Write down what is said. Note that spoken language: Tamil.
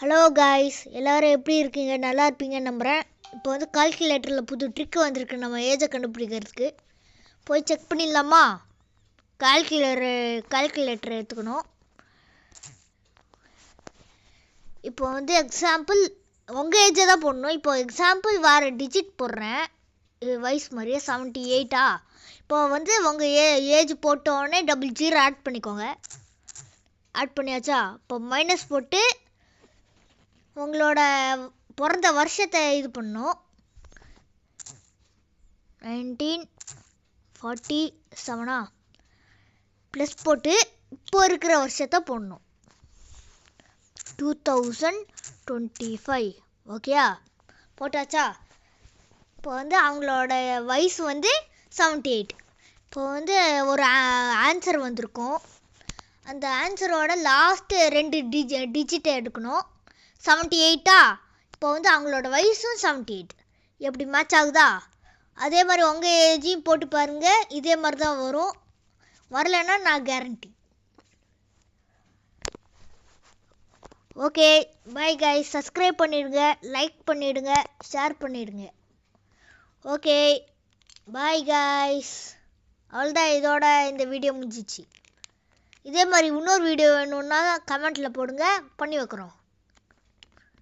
ஹலோ காய்ஸ், எல்லோரும் எப்படி இருக்கீங்க? நல்லா இருப்பீங்கன்னு நம்புகிறேன். இப்போ வந்து கால்குலேட்டரில் புது ட்ரிக்கு வந்திருக்கு நம்ம ஏஜை கண்டுபிடிக்கிறதுக்கு. போய் செக் பண்ணிடலாமா? கால்குலேட்டர் எடுத்துக்கணும். இப்போ வந்து எக்ஸாம்பிள் உங்கள் ஏஜை தான் போடணும். இப்போ எக்ஸாம்பிள் வேறு டிஜிட் போடுறேன். வயசு மாதிரியே 78ஆ. இப்போ வந்து உங்கள் ஏஜ் போட்டோடனே 00 ஆட் பண்ணிக்கோங்க. ஆட் பண்ணியாச்சா? இப்போ மைனஸ் போட்டு உங்களோட பிறந்த வருஷத்தை இது பண்ணும். 1947 ப்ளஸ் போட்டு இப்போ இருக்கிற வருஷத்தை போடணும். 2025. ஓகேயா? போட்டாச்சா? இப்போ வந்து அவங்களோட வயசு வந்து 78. இப்போ வந்து ஒரு ஆன்சர் வந்திருக்கும். அந்த ஆன்சரோட லாஸ்ட்டு 2 டிஜிட்டை எடுக்கணும். 78ஆ? இப்போ வந்து அவங்களோட வயசும் 78. எப்படி மேட்ச் ஆகுதா? அதே மாதிரி உங்கள் ஏஜையும் போட்டு பாருங்கள். இதே மாதிரி தான் வரும். வரலைன்னா நான் guarantee. Okay, bye guys. Subscribe பண்ணிவிடுங்க, லைக் பண்ணிவிடுங்க, ஷேர் பண்ணிவிடுங்க. Okay, bye guys. அவ்வளோதான், இதோட இந்த வீடியோ முடிஞ்சிச்சு. இதே மாதிரி இன்னொரு வீடியோ வேணும்னா கமெண்ட்டில் போடுங்க, பண்ணி வைக்கிறோம்.